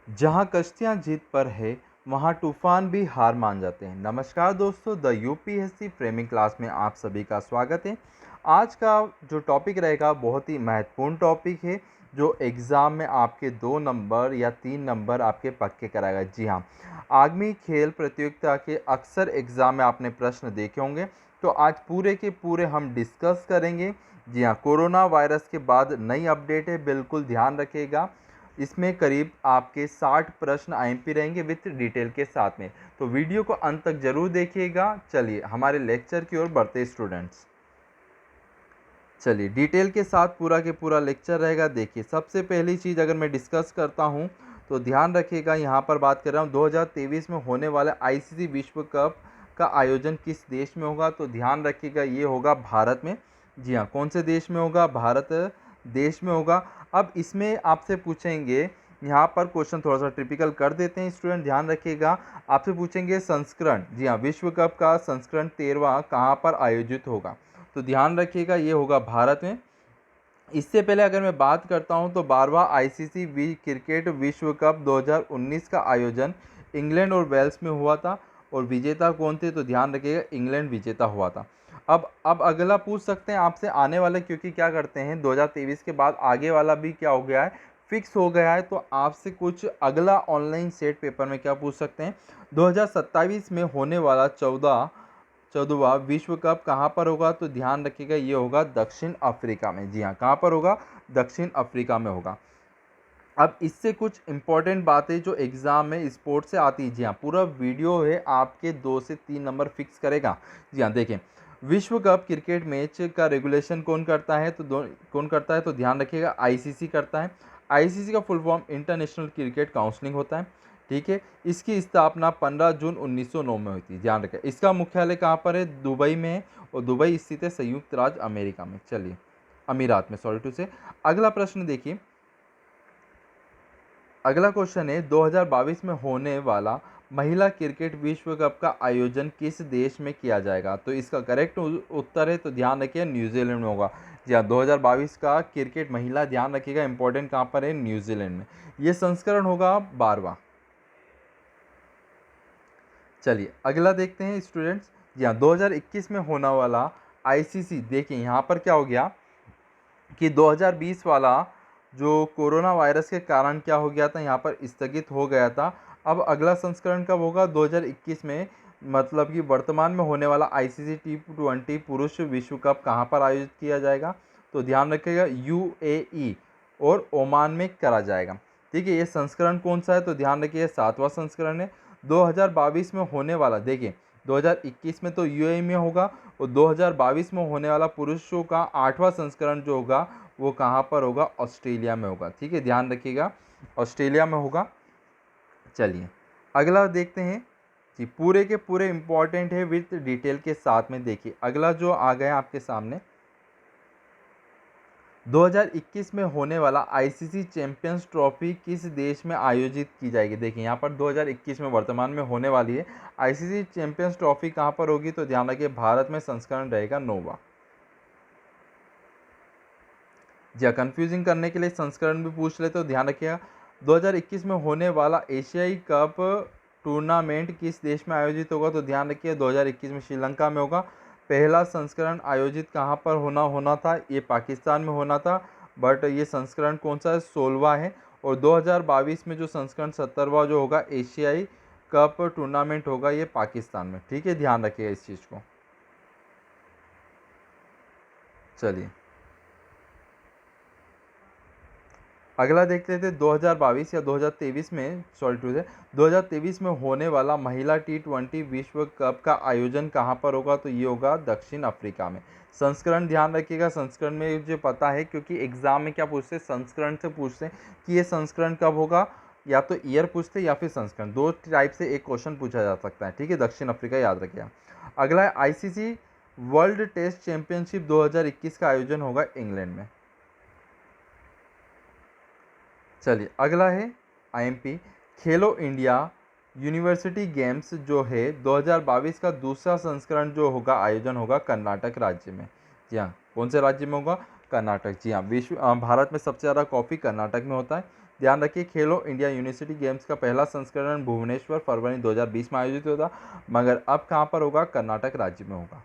जहाँ कश्तियाँ जीत पर है वहाँ तूफान भी हार मान जाते हैं। नमस्कार दोस्तों, द यूपीएससी फ्रेमिंग क्लास में आप सभी का स्वागत है। आज का जो टॉपिक रहेगा बहुत ही महत्वपूर्ण टॉपिक है, जो एग्ज़ाम में आपके 2 नंबर या 3 नंबर आपके पक्के कराएगा। जी हाँ, आगामी खेल प्रतियोगिता के अक्सर एग्ज़ाम में आपने प्रश्न देखे होंगे, तो आज पूरे के पूरे हम डिस्कस करेंगे। जी हाँ, कोरोना वायरस के बाद नई अपडेट है, बिल्कुल ध्यान रखिएगा। इसमें करीब आपके 60 प्रश्न आईएमपी रहेंगे विथ डिटेल के साथ में, तो वीडियो को अंत तक जरूर देखिएगा। चलिए हमारे लेक्चर की ओर बढ़ते स्टूडेंट्स। चलिए डिटेल के साथ पूरा के पूरा लेक्चर रहेगा। देखिए, सबसे पहली चीज़ अगर मैं डिस्कस करता हूं तो ध्यान रखिएगा, यहां पर बात कर रहा हूं 2023 में होने वाले आईसीसी विश्व कप का आयोजन किस देश में होगा। तो ध्यान रखिएगा, ये होगा भारत में। जी हाँ, कौन से देश में होगा? भारत देश में होगा। अब इसमें आपसे पूछेंगे, यहाँ पर क्वेश्चन थोड़ा सा टिपिकल कर देते हैं स्टूडेंट, ध्यान रखिएगा। आपसे पूछेंगे संस्करण, जी हाँ, विश्व कप का संस्करण 13वां कहाँ पर आयोजित होगा। तो ध्यान रखिएगा, ये होगा भारत में। इससे पहले अगर मैं बात करता हूं तो 12वां आईसीसी क्रिकेट विश्व कप 2019 का आयोजन इंग्लैंड और वेल्स में हुआ था, और विजेता कौन थे? तो ध्यान रखिएगा, इंग्लैंड विजेता हुआ था। अब अगला पूछ सकते हैं आपसे आने वाले, क्योंकि क्या करते हैं 2023 के बाद आगे वाला भी क्या हो गया है, फिक्स हो गया है। तो आपसे कुछ अगला ऑनलाइन सेट पेपर में क्या पूछ सकते हैं, 2027 में होने वाला 14वां विश्व कप कहाँ पर होगा। तो ध्यान रखिएगा, ये होगा दक्षिण अफ्रीका में। जी हाँ, कहाँ पर होगा? दक्षिण अफ्रीका में होगा। अब इससे कुछ इंपॉर्टेंट बातें जो एग्जाम में स्पोर्ट्स से आती है। जी हाँ, पूरा वीडियो है, आपके 2 से 3 नंबर फिक्स करेगा। जी हाँ, देखें, विश्व कप क्रिकेट मैच का रेगुलेशन कौन करता है? तो कौन करता है? तो ध्यान रखिएगा, आईसीसी करता है। आईसीसी का full form international cricket counselling होता है। ठीक है, इसकी स्थापना 15 जून 1909 में हुई थी। ध्यान रखें, इसका मुख्यालय कहाँ पर है? दुबई में है, और दुबई स्थित है संयुक्त राज्य अमेरिका में। चलिए, अमीरात में, सॉरी टू से। अगला प्रश्न देखिए, अगला क्वेश्चन है 2022 में होने वाला महिला क्रिकेट विश्व कप का आयोजन किस देश में किया जाएगा। तो इसका करेक्ट उत्तर है, तो ध्यान रखिए, न्यूजीलैंड में होगा। जी हाँ, 2022 का क्रिकेट महिला, ध्यान रखिएगा, इंपॉर्टेंट कहाँ पर है? न्यूजीलैंड में। ये संस्करण होगा 12वां। चलिए अगला देखते हैं स्टूडेंट्स। जी हाँ, 2021 में होने वाला आईसीसी, देखिए यहाँ पर क्या हो गया कि 2020 वाला जो कोरोना वायरस के कारण क्या हो गया था, यहाँ पर स्थगित हो गया था। अब अगला संस्करण कब होगा? 2021 में, मतलब कि वर्तमान में होने वाला आईसीसी T20 पुरुष विश्व कप कहाँ पर आयोजित किया जाएगा। तो ध्यान रखिएगा, यूएई और ओमान में करा जाएगा। ठीक है, ये संस्करण कौन सा है? तो ध्यान रखिए, 7वां संस्करण है। 2022 में होने वाला, देखिए 2021 में तो यूएई में होगा, और 2022 में होने वाला पुरुषों का 8वां संस्करण जो होगा वो कहाँ पर होगा? ऑस्ट्रेलिया में होगा। ठीक है, ध्यान रखिएगा, ऑस्ट्रेलिया में होगा। चलिए अगला देखते हैं। जी, पूरे के पूरे इंपॉर्टेंट है विथ डिटेल के साथ में। देखिए अगला जो आ गया आपके सामने, 2021 में होने वाला आईसीसी चैंपियंस ट्रॉफी किस देश में आयोजित की जाएगी। देखिए यहाँ पर 2021 में वर्तमान में होने वाली है आईसीसी चैंपियंस ट्रॉफी, कहाँ पर होगी? तो ध्यान रखिए, भारत में संस्करण रहेगा 9वां। जी हाँ, कन्फ्यूजिंग करने के लिए संस्करण भी पूछ लेते, तो ध्यान रखिएगा, 2021 में होने वाला एशियाई कप टूर्नामेंट किस देश में आयोजित होगा। तो ध्यान रखिए, 2021 में श्रीलंका में होगा। पहला संस्करण आयोजित कहाँ पर होना होना था? ये पाकिस्तान में होना था, बट ये संस्करण कौन सा है? 16वां है। और 2022 में जो संस्करण 70वां जो होगा एशियाई कप टूर्नामेंट होगा, ये पाकिस्तान में। ठीक है, ध्यान रखिएगा इस चीज़ को। चलिए अगला देख लेते हैं, 2022 या 2023 में, सॉरी टू से, 2023 में होने वाला महिला T20 विश्व कप का आयोजन कहाँ पर होगा। तो ये होगा दक्षिण अफ्रीका में। संस्करण ध्यान रखिएगा, संस्करण में मुझे पता है, क्योंकि एग्जाम में क्या पूछते हैं, संस्करण से पूछते हैं कि ये संस्करण कब होगा। या तो ईयर पूछते हैं या फिर संस्करण, दो टाइप से एक क्वेश्चन पूछा जा सकता है। ठीक है, दक्षिण अफ्रीका याद रखिएगा। अगला है आईसीसी वर्ल्ड टेस्ट चैंपियनशिप 2021 का आयोजन होगा इंग्लैंड में। चलिए अगला है आईएमपी खेलो इंडिया यूनिवर्सिटी गेम्स जो है 2022 का दूसरा संस्करण जो होगा, आयोजन होगा कर्नाटक राज्य में। जी हाँ, कौन से राज्य में होगा? कर्नाटक। जी हाँ, भारत में सबसे ज़्यादा कॉफ़ी कर्नाटक में होता है। ध्यान रखिए खेलो इंडिया यूनिवर्सिटी गेम्स का पहला संस्करण भुवनेश्वर फरवरी 2020 में आयोजित होता, मगर अब कहाँ पर होगा? कर्नाटक राज्य में होगा।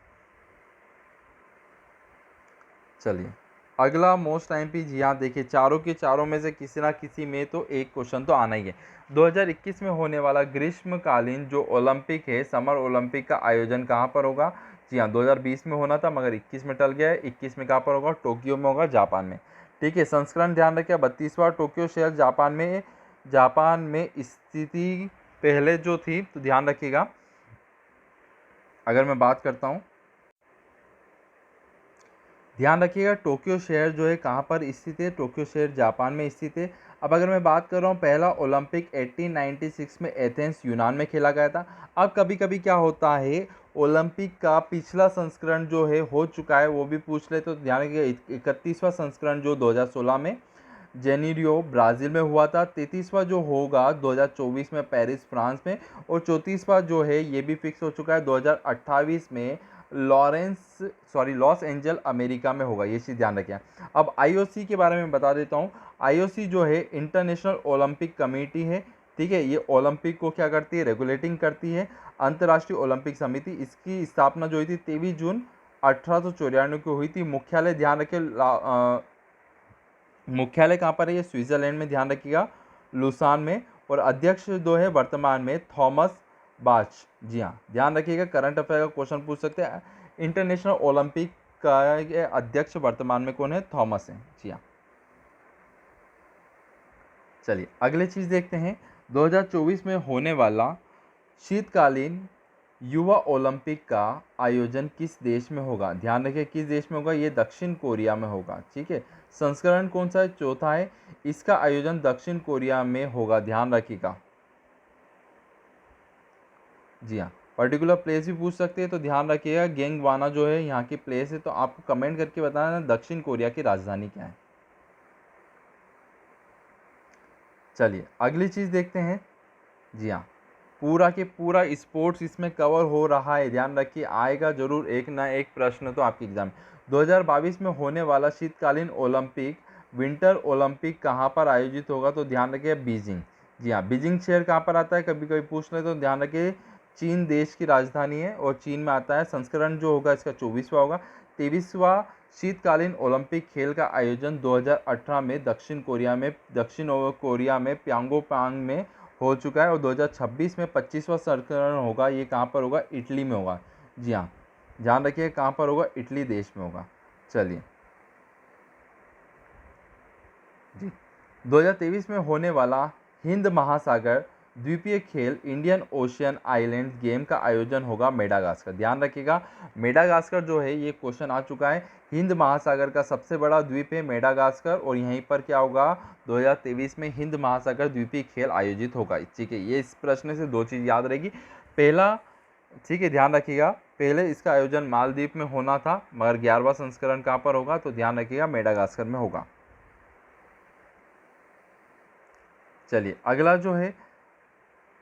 चलिए अगला मोस्ट आईएमपी, जी हाँ देखिए चारों के चारों में से किसी ना किसी में तो एक क्वेश्चन तो आना ही है। 2021 में होने वाला ग्रीष्मकालीन जो ओलंपिक है, समर ओलंपिक का आयोजन कहाँ पर होगा? जी हाँ 2020 में होना था मगर 21 में टल गया है। 21 में कहाँ पर होगा? टोक्यो में होगा, जापान में। ठीक है, संस्करण ध्यान रखिए 32वां टोक्यो शहर जापान में स्थिति पहले जो थी, तो ध्यान रखिएगा अगर मैं बात करता हूँ, ध्यान रखिएगा टोक्यो शहर जो है कहाँ पर स्थित है? टोक्यो शहर जापान में स्थित है। अब अगर मैं बात कर रहा हूँ पहला ओलंपिक 1896 में एथेंस यूनान में खेला गया था। अब कभी कभी क्या होता है, ओलंपिक का पिछला संस्करण जो है हो चुका है वो भी पूछ ले, तो ध्यान रखिएगा 31वां संस्करण जो 2016 में जेनीरियो ब्राज़ील में हुआ था, 33वां जो होगा 2024 में पेरिस फ्रांस में, और 34वां जो है ये भी फिक्स हो चुका है 2028 में लॉस एंजल अमेरिका में होगा। ये चीज़ ध्यान रखें। अब आईओसी के बारे में बता देता हूँ। आईओसी जो है इंटरनेशनल ओलंपिक कमेटी है, ठीक है, ये ओलंपिक को क्या करती है? रेगुलेटिंग करती है। अंतर्राष्ट्रीय ओलंपिक समिति, इसकी स्थापना जो हुई थी 23 जून 1894 को हुई थी। मुख्यालय ध्यान रखें मुख्यालय कहाँ पर है? ये स्विट्जरलैंड में, ध्यान रखिएगा लुसान में। और अध्यक्ष जो है वर्तमान में थॉमस बाच। जी हाँ ध्यान रखिएगा, करंट अफेयर का क्वेश्चन पूछ सकते हैं। इंटरनेशनल ओलंपिक का अध्यक्ष वर्तमान में कौन है? थॉमस है। जी हाँ, चलिए अगले चीज़ देखते हैं। 2024 में होने वाला शीतकालीन युवा ओलंपिक का आयोजन किस देश में होगा? ध्यान रखिए किस देश में होगा? ये दक्षिण कोरिया में होगा। ठीक है, संस्करण कौन सा है? चौथा है। इसका आयोजन दक्षिण कोरिया में होगा, ध्यान रखिएगा। जी हाँ, पर्टिकुलर प्लेस भी पूछ सकते हैं, तो ध्यान रखिएगा गेंगवाना जो है यहाँ की प्लेस है। तो आपको कमेंट करके बताना दक्षिण कोरिया की राजधानी क्या है। चलिए अगली चीज़ देखते हैं। जी हाँ, पूरा के पूरा स्पोर्ट्स इसमें कवर हो रहा है, ध्यान रखिए आएगा जरूर एक ना एक प्रश्न तो आपके एग्जाम में। 2022 में होने वाला शीतकालीन ओलंपिक विंटर ओलंपिक कहाँ पर आयोजित होगा? तो ध्यान रखिए बीजिंग। जी हाँ, बीजिंग शहर कहाँ पर आता है? कभी कभी पूछ ले तो ध्यान रखिए चीन देश की राजधानी है और चीन में आता है। संस्करण जो होगा इसका 24वां होगा। 23वां शीतकालीन ओलंपिक खेल का आयोजन 2018 में दक्षिण कोरिया में प्यांगोंग में हो चुका है। और 2026 में 25वां संस्करण होगा, ये कहाँ पर होगा? इटली में होगा। जी हाँ, ध्यान रखिए कहाँ पर होगा? इटली देश में होगा। चलिए जी, 2023 में होने वाला हिंद महासागर द्वीपीय खेल इंडियन ओशियन आइलैंड्स गेम का आयोजन होगा मेडागास्कर। ध्यान रखिएगा मेडागास्कर जो है ये क्वेश्चन आ चुका है। हिंद महासागर का सबसे बड़ा द्वीप है मेडागास्कर, और यहीं पर क्या होगा? 2023 में हिंद महासागर द्वीपीय खेल आयोजित होगा। ठीक है, ये इस प्रश्न से दो चीज़ याद रहेगी। पहला, ठीक है ध्यान रखिएगा, पहले इसका आयोजन मालदीव में होना था मगर 11वां संस्करण कहाँ पर होगा? तो ध्यान रखिएगा मेडागास्कर में होगा। चलिए अगला जो है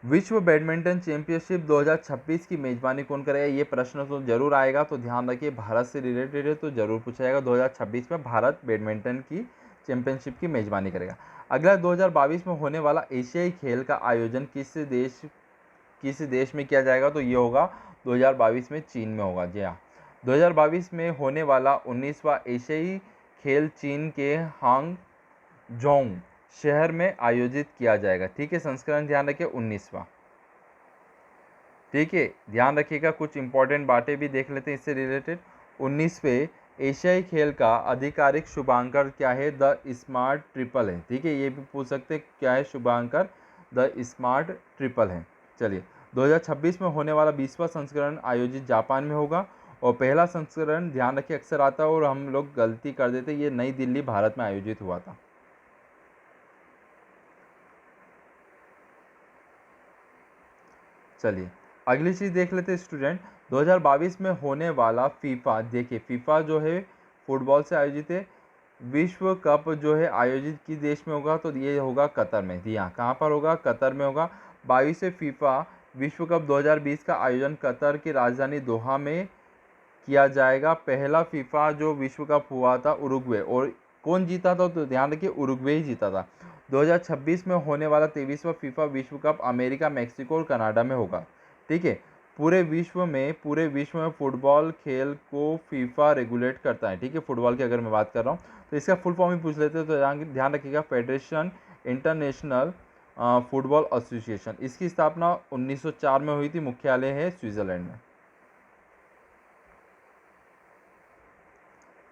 विश्व बैडमिंटन चैंपियनशिप 2026 की मेजबानी कौन करेगा? ये प्रश्न तो जरूर आएगा, तो ध्यान रखिए भारत से रिलेटेड है तो जरूर पूछा जाएगा। 2026 में भारत बैडमिंटन की चैंपियनशिप की मेजबानी करेगा। अगला 2022 में होने वाला एशियाई खेल का आयोजन किस देश में किया जाएगा? तो ये होगा 2022 में चीन में होगा। जी हाँ, 2022 में होने वाला 19वां एशियाई खेल चीन के हांगझोंग शहर में आयोजित किया जाएगा। ठीक है, संस्करण ध्यान रखिए 19वां। ठीक है, ध्यान रखिएगा कुछ इंपॉर्टेंट बातें भी देख लेते हैं इससे रिलेटेड। 19वें एशियाई खेल का आधिकारिक शुभांकर क्या है? द स्मार्ट ट्रिपल है। ठीक है, ये भी पूछ सकते हैं क्या है शुभांकर? द स्मार्ट ट्रिपल है। चलिए 2026 में होने वाला 20वां संस्करण आयोजित जापान में होगा। और पहला संस्करण ध्यान रखिए अक्सर आता है और हम लोग गलती कर देते, ये नई दिल्ली भारत में आयोजित हुआ था। चलिए अगली चीज़ देख लेते हैं स्टूडेंट। 2022 में होने वाला फीफा, देखिए फीफा जो है फुटबॉल से आयोजित है। विश्व कप जो है आयोजित किस देश में होगा? तो ये होगा कतर में। जी हाँ, कहाँ पर होगा? कतर में होगा। 22वें फीफा विश्व कप 2020 का आयोजन कतर की राजधानी दोहा में किया जाएगा। पहला फीफा जो विश्व कप हुआ था उरुग्वे, और कौन जीता था? तो ध्यान रखिए उरुग्वे ही जीता था। 2026 में होने वाला 23वां फीफा विश्व कप अमेरिका, मेक्सिको और कनाडा में होगा। ठीक है, पूरे विश्व में फुटबॉल खेल को फीफा रेगुलेट करता है। ठीक है, फुटबॉल की अगर मैं बात कर रहा हूँ तो इसका फुल फॉर्म ही पूछ लेते हैं, तो ध्यान रखिएगा फेडरेशन इंटरनेशनल फुटबॉल एसोसिएशन। इसकी स्थापना 1904 में हुई थी, मुख्यालय है स्विट्जरलैंड में।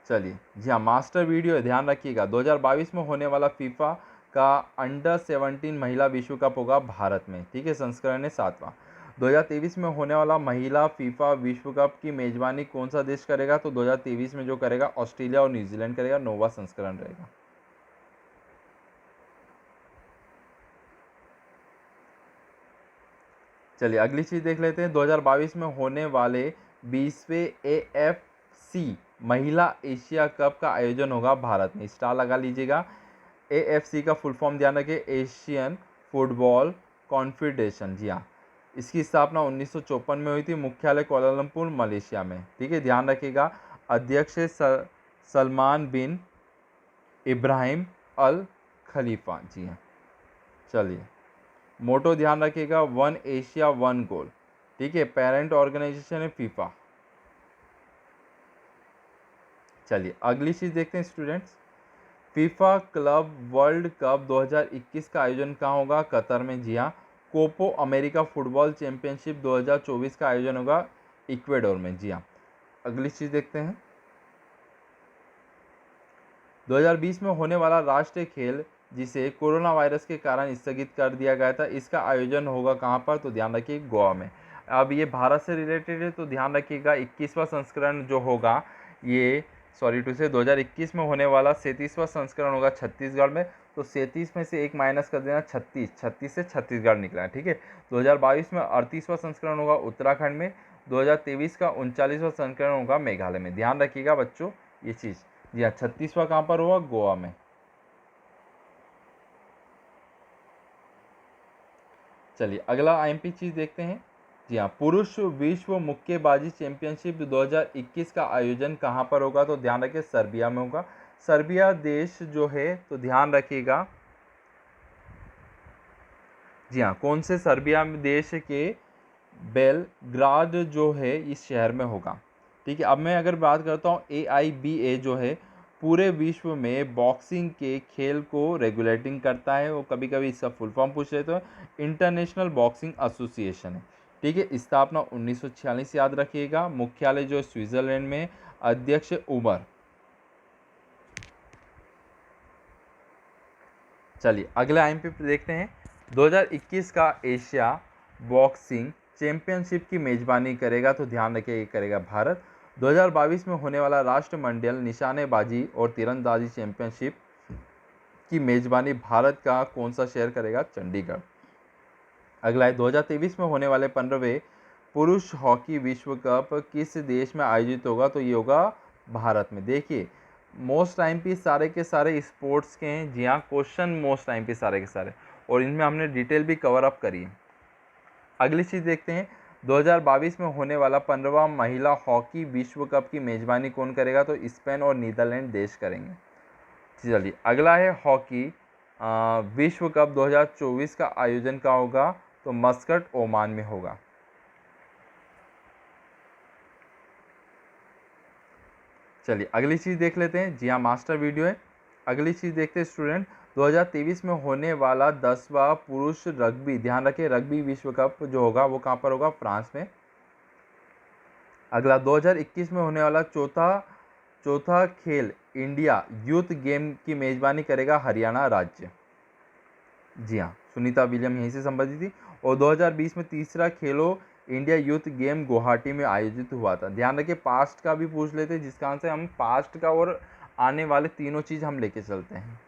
चलिए, जी हाँ, मास्टर वीडियो है, ध्यान रखिएगा। 2022 में होने वाला फीफा का अंडर 17 महिला विश्व कप होगा भारत में। ठीक है, संस्करण है 7वां। 2023 में होने वाला महिला फीफा विश्व कप की मेजबानी कौन सा देश करेगा? तो 2023 में जो करेगा ऑस्ट्रेलिया और न्यूजीलैंड करेगा, 9वां संस्करण रहेगा। चलिए अगली चीज देख लेते हैं। 2022 में होने वाले 20वें AFC महिला एशिया कप का आयोजन होगा भारत में। स्टार लगा लीजिएगा। AFC का फुल फॉर्म ध्यान रखिए, एशियन फुटबॉल कॉन्फेडरेशन। जी हाँ, इसकी स्थापना 1954 में हुई थी, मुख्यालय कोलालमपुर मलेशिया में। ठीक है, ध्यान रखिएगा। अध्यक्ष है सलमान बिन इब्राहिम अल खलीफा। जी हाँ, चलिए मोटो ध्यान रखिएगा, वन एशिया वन गोल। ठीक है, पेरेंट ऑर्गेनाइजेशन है फीफा। चलिए अगली चीज देखते हैं students. FIFA club world cup 2021 का आयोजन कहाँ होगा? कतर में। जी हाँ। कोपो अमेरिका फुटबॉल चैंपियनशिप 2024 का आयोजन होगा इक्वेडोर में। जी हाँ। अगली चीज देखते हैं। 2020 में होने वाला राष्ट्रीय खेल जिसे कोरोना वायरस के कारण स्थगित कर दिया गया था, इसका आयोजन होगा कहाँ पर? तो ध्यान रखिए गोवा में। अब ये भारत से रिलेटेड है, तो ध्यान रखिएगा 21वां संस्करण जो होगा ये सॉरी टू से 2021 में होने वाला 37वां संस्करण होगा छत्तीसगढ़ में। तो 37 में से एक माइनस कर देना, 36 से छत्तीसगढ़ निकला है। ठीक है, 2022 में 38वां संस्करण होगा उत्तराखंड में। 2023 का 39वां संस्करण होगा मेघालय में। ध्यान रखिएगा बच्चों ये चीज़। जी हाँ, 36वां कहाँ पर हुआ? गोवा में। चलिए अगला IMP चीज देखते हैं। जी हाँ, पुरुष विश्व मुक्केबाजी चैंपियनशिप 2021 का आयोजन कहाँ पर होगा? तो ध्यान रखिए सर्बिया में होगा। सर्बिया देश जो है, तो ध्यान रखिएगा। जी हाँ, कौन से सर्बिया देश के बेलग्राद जो है इस शहर में होगा। ठीक है, अब मैं अगर बात करता हूँ AIBA जो है पूरे विश्व में बॉक्सिंग के खेल को रेगुलेटिंग करता है। वो कभी कभी इसका फुल फॉर्म पूछ लेते हैं, इंटरनेशनल बॉक्सिंग एसोसिएशन है। ठीक है, स्थापना 1946 याद रखिएगा, मुख्यालय जो है स्विट्जरलैंड में। अध्यक्ष उमर। चलिए अगले IMP पे देखते हैं। 2021 का एशिया बॉक्सिंग चैंपियनशिप की मेजबानी करेगा, तो ध्यान रखिए ये करेगा भारत। 2022 में होने वाला राष्ट्रमंडल निशानेबाजी और तीरंदाजी चैंपियनशिप की मेजबानी भारत का कौन सा शहर करेगा? चंडीगढ़। अगला है 2023 में होने वाले 15वें पुरुष हॉकी विश्व कप किस देश में आयोजित होगा? तो ये होगा भारत में। देखिए मोस्ट टाइम पे सारे के सारे स्पोर्ट्स के हैं। जी हाँ, क्वेश्चन मोस्ट टाइम पे सारे के सारे, और इनमें हमने डिटेल भी कवर अप करी है। अगली चीज़ देखते हैं। 2022 में होने वाला 15वां महिला हॉकी विश्व कप की मेजबानी कौन करेगा? तो स्पेन और नीदरलैंड देश करेंगे। चलिए अगला है हॉकी विश्व कप 2024 का आयोजन कहाँ होगा? तो मस्कट ओमान में होगा। चलिए अगली चीज़ देख लेते हैं। जी हाँ, मास्टर वीडियो है। अगली चीज़ देखते हैं स्टूडेंट। 2023 में होने वाला 10वां पुरुष रग्बी, ध्यान रखें रग्बी विश्व कप जो होगा वो कहाँ पर होगा? फ्रांस में। अगला 2021 में होने वाला चौथा खेल इंडिया यूथ गेम की मेजबानी करेगा हरियाणा राज्य। जी हाँ, सुनीता विलियम यहीं से संबंधित थी। और 2020 में तीसरा खेलो इंडिया यूथ गेम गुवाहाटी में आयोजित हुआ था। ध्यान रखिए पास्ट का भी पूछ लेते हैं, जिसका आंसर हम पास्ट का और आने वाले तीनों चीज़ हम लेके चलते हैं।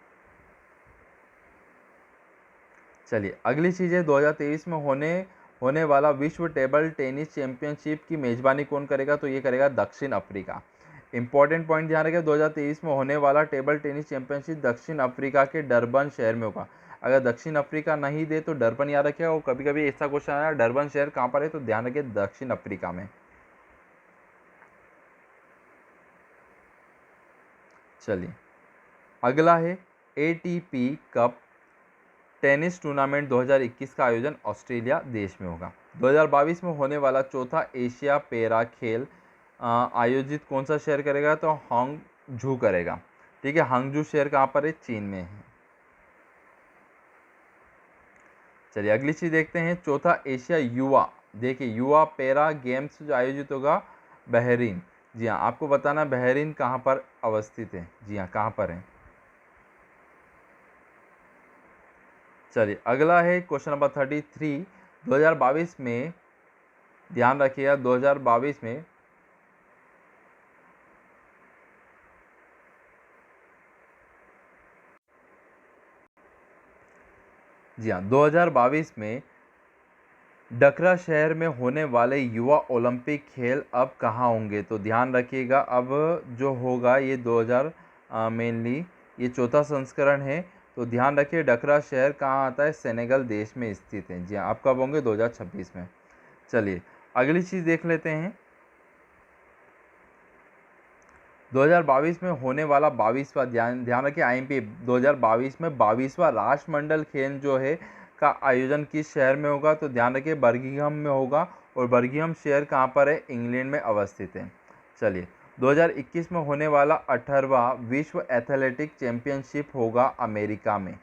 चलिए अगली चीज़ है 2023 में होने वाला विश्व टेबल टेनिस चैंपियनशिप की मेजबानी कौन करेगा? तो ये करेगा दक्षिण अफ्रीका। इंपॉर्टेंट पॉइंट ध्यान रखें, 2023 में होने वाला टेबल टेनिस चैंपियनशिप दक्षिण अफ्रीका के डरबन शहर में होगा। अगर दक्षिण अफ्रीका नहीं दे तो डरबन याद रखेगा। और कभी कभी ऐसा क्वेश्चन आया डरबन शहर कहाँ पर है, तो ध्यान रखिए दक्षिण अफ्रीका में। चलिए अगला है ATP कप टेनिस टूर्नामेंट 2021 का आयोजन ऑस्ट्रेलिया देश में होगा। 2022 में होने वाला चौथा एशिया पैरा खेल आयोजित कौन सा शहर करेगा, तो हांगझू करेगा। ठीक है, हांगझू शहर कहाँ पर है, चीन में है। चलिए अगली चीज देखते हैं, चौथा एशिया युवा, देखिए युवा पैरा गेम्स जो आयोजित होगा बहरीन। जी हाँ, आपको बताना बहरीन कहाँ पर अवस्थित है। जी हाँ, कहाँ पर है। चलिए अगला है क्वेश्चन नंबर 33। 2022 में ध्यान रखिएगा, 2022 में जी हाँ 2022 में डकरा शहर में होने वाले युवा ओलंपिक खेल अब कहाँ होंगे, तो ध्यान रखिएगा अब जो होगा ये 2000 मेनली ये चौथा संस्करण है, तो ध्यान रखिए डकरा शहर कहाँ आता है, सेनेगल देश में स्थित है। जी हाँ, अब कब होंगे, 2026 में। चलिए अगली चीज़ देख लेते हैं, 2022 में होने वाला 22वां, ध्यान रखिए IMP 2022 में 22वां राष्ट्रमंडल खेल जो है का आयोजन किस शहर में होगा, तो ध्यान रखिए बर्मिंघम में होगा, और बर्मिंघम शहर कहाँ पर है, इंग्लैंड में अवस्थित है। चलिए 2021 में होने वाला 18वां विश्व एथलेटिक चैंपियनशिप होगा अमेरिका में।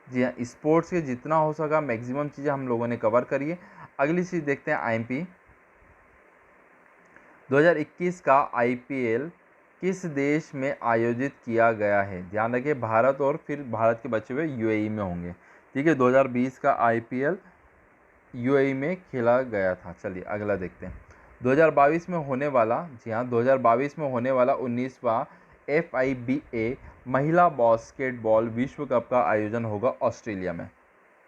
जी हाँ, स्पोर्ट्स के जितना हो सका मैक्सिमम चीज़ें हम लोगों ने कवर करी है। अगली चीज़ देखते हैं IMP 2021 का IPL किस देश में आयोजित किया गया है, ध्यान रखिए भारत और फिर भारत के बचे हुए UAE में होंगे। ठीक है, 2020 का IPL UAE में खेला गया था। चलिए अगला देखते हैं, 2022 में होने वाला, जी हाँ 2022 में होने वाला 19वां FIBA महिला बास्केटबॉल विश्व कप का आयोजन होगा ऑस्ट्रेलिया में।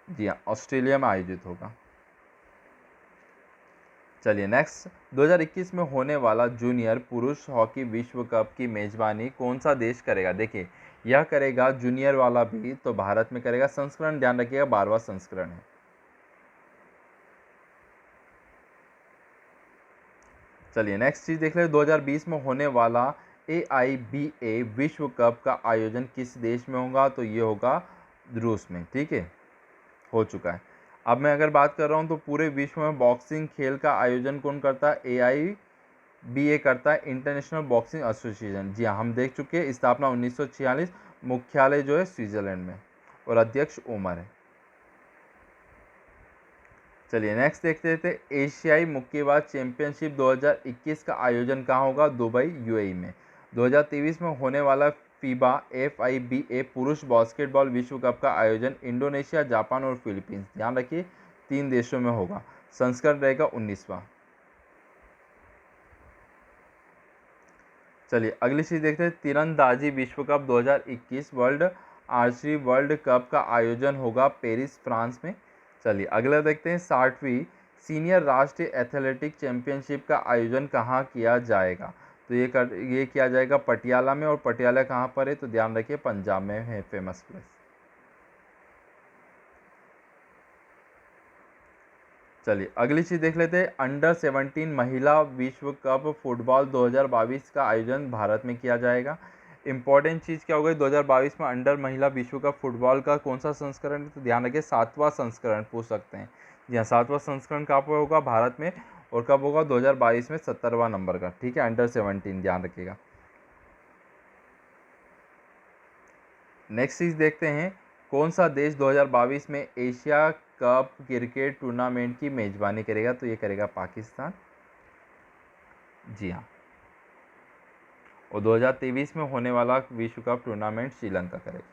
जी हाँ, ऑस्ट्रेलिया में आयोजित होगा। चलिए नेक्स्ट, 2021 में होने वाला जूनियर पुरुष हॉकी विश्व कप की मेजबानी कौन सा देश करेगा, देखिए यह करेगा जूनियर वाला भी तो भारत में करेगा, संस्करण ध्यान रखिएगा 12वां संस्करण है। चलिए नेक्स्ट चीज़ देख ले, 2020 में होने वाला AIBA विश्व कप का आयोजन किस देश में होगा, तो ये होगा रूस में। ठीक है, हो चुका है। अब मैं अगर बात कर रहा हूँ तो पूरे विश्व में बॉक्सिंग खेल का आयोजन कौन करता है, AIBA करता है, इंटरनेशनल बॉक्सिंग एसोसिएशन। जी हाँ, हम देख चुके हैं, स्थापना 1946, मुख्यालय जो है स्विट्जरलैंड में, और अध्यक्ष उमर है। चलिए नेक्स्ट देखते थे, एशियाई मुक्केबाज चैंपियनशिप 2021 का आयोजन कहाँ होगा, दुबई UAE में। 2023 में होने वाला FIBA FIBA पुरुष बास्केटबॉल विश्व कप का आयोजन इंडोनेशिया, जापान और फिलीपींस, ध्यान रखिए 3 देशों में होगा, संस्करण रहेगा 19वां। चलिए अगली चीज़ देखते हैं, तीरंदाजी विश्व cup 2021 world archery world cup का आयोजन होगा पेरिस फ्रांस में। चलिए अगला देखते हैं, 60वीं सीनियर राष्ट्रीय एथलेटिक चैंपियनशिप का आयोजन कहाँ किया जाएगा, तो ये किया जाएगा पटियाला में, और पटियाला कहाँ पर है, तो ध्यान रखिए पंजाब में है फेमस प्लेस। चलिए अगली चीज़ देख लेते हैं, अंडर 17 महिला विश्व कप फुटबॉल 2022 का आयोजन भारत में किया जाएगा। इंपॉर्टेंट चीज़ क्या हो गई, 2022 में अंडर महिला विश्व कप फुटबॉल का कौन सा संस्करण है, तो ध्यान रखिए 7वां संस्करण पूछ सकते हैं। जी हाँ, 7वां संस्करण कहाँ पर होगा, भारत में, और कब होगा, 2022 में 70वां नंबर का। ठीक है, अंडर 17 ध्यान रखिएगा। नेक्स्ट चीज़ देखते हैं, कौन सा देश 2022 में एशिया कप क्रिकेट टूर्नामेंट की मेजबानी करेगा, तो ये करेगा पाकिस्तान। जी हाँ, और 2023 में होने वाला विश्व कप टूर्नामेंट श्रीलंका करेगा।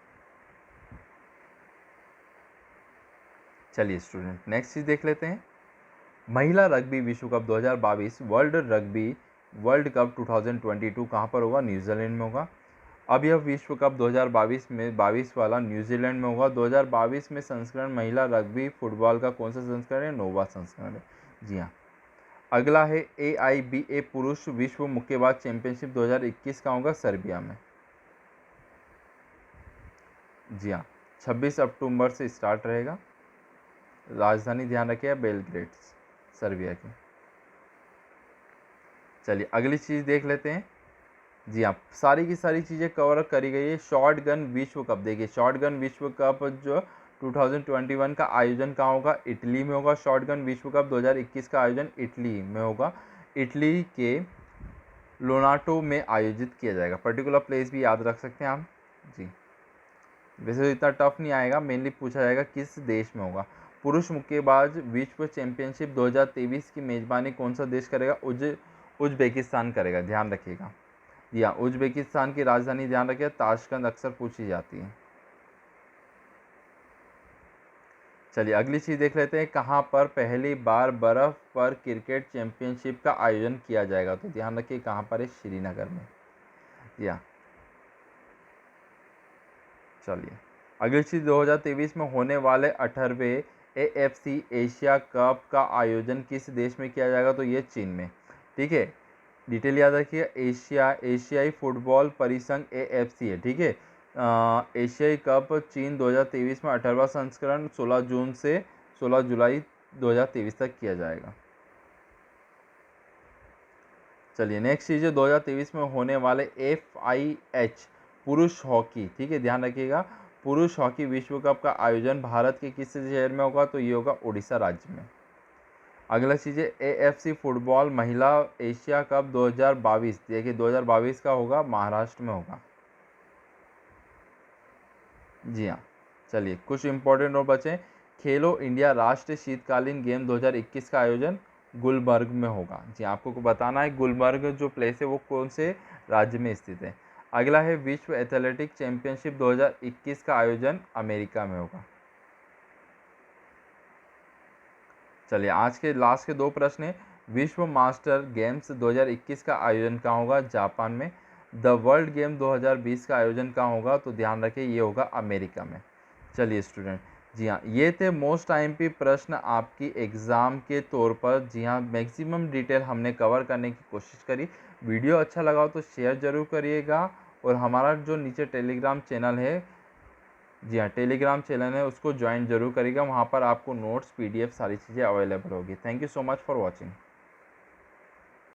चलिए स्टूडेंट नेक्स्ट चीज़ देख लेते हैं, महिला रग्बी विश्व cup 2022 world rugby world cup 2022 कहाँ पर होगा, न्यूजीलैंड में होगा। अब यह विश्व कप 2022 में 22 वाला न्यूजीलैंड में होगा। 2022 में संस्करण महिला रग्बी फुटबॉल का कौन सा संस्करण है, 9वां संस्करण है। जी हाँ, अगला है AIBA पुरुष विश्व मुक्केबाज चैंपियनशिप 2021 का होगा सर्बिया में। जी हाँ, 26 अक्टूबर से स्टार्ट रहेगा, राजधानी ध्यान रखिए बेलग्रेड सर्बिया की। चलिए अगली चीज़ देख लेते हैं, जी हाँ, सारी की सारी चीज़ें कवर करी गई है। शॉर्ट गन विश्व कप, देखिए शॉर्ट गन विश्व कप जो 2021 का आयोजन कहाँ होगा, इटली में होगा। शॉर्ट गन विश्व कप 2021 का आयोजन इटली में होगा, इटली के लोनाटो में आयोजित किया जाएगा। पर्टिकुलर प्लेस भी याद रख सकते हैं आप जी। वैसे तो इतना टफ नहीं आएगा, मेनली पूछा जाएगा किस देश में होगा। पुरुष मुक्केबाज विश्व चैंपियनशिप 2023 की मेजबानी कौन सा देश करेगा, उज्बेकिस्तान करेगा, ध्यान रखिएगा। जी हाँ, उज्बेकिस्तान की राजधानी ध्यान रखिए, ताशकंद अक्सर पूछी जाती है। चलिए अगली चीज़ देख लेते हैं, कहाँ पर पहली बार बर्फ़ पर क्रिकेट चैंपियनशिप का आयोजन किया जाएगा, तो ध्यान रखिए कहाँ पर है, श्रीनगर में। जी हाँ, चलिए अगली चीज़ 2023 में होने वाले 18वें AFC एशिया कप का आयोजन किस देश में किया जाएगा, तो ये चीन में। ठीक है, डिटेल याद रखिए, एशियाई फुटबॉल परिसंघ AFC है। ठीक है, एशियाई कप चीन 2023 में 18वां संस्करण 16 जून से 16 जुलाई 2023 तक किया जाएगा। चलिए नेक्स्ट चीज़ है 2023 में होने वाले FIH पुरुष हॉकी, ठीक है ध्यान रखिएगा, पुरुष हॉकी विश्व कप का आयोजन भारत के किस शहर में होगा, तो ये होगा उड़ीसा राज्य में। अगला चीज़ है AFC फुटबॉल महिला एशिया कप 2022, देखिए 2022 का होगा, महाराष्ट्र में होगा। जी हाँ, चलिए कुछ इंपॉर्टेंट और बचे। खेलो इंडिया राष्ट्रीय शीतकालीन गेम 2021 का आयोजन गुलबर्ग में होगा। जी आपको बताना है गुलबर्ग जो प्लेस है वो कौन से राज्य में स्थित है। अगला है विश्व एथलेटिक चैंपियनशिप 2021 का आयोजन अमेरिका में होगा। चलिए आज के लास्ट के दो प्रश्न हैं, विश्व मास्टर गेम्स 2021 का आयोजन कहाँ होगा, जापान में। द वर्ल्ड गेम 2020 का आयोजन कहाँ होगा, तो ध्यान रखिए ये होगा अमेरिका में। चलिए स्टूडेंट, जी हाँ ये थे मोस्ट IMP प्रश्न आपकी एग्ज़ाम के तौर पर। जी हाँ मैक्सिमम डिटेल हमने कवर करने की कोशिश करी। वीडियो अच्छा लगा हो तो शेयर ज़रूर करिएगा, और हमारा जो नीचे टेलीग्राम चैनल है, जी हाँ टेलीग्राम चैनल है उसको ज्वाइन जरूर करिएगा, वहाँ पर आपको नोट्स PDF सारी चीज़ें अवेलेबल होगी। Thank you so much for watching.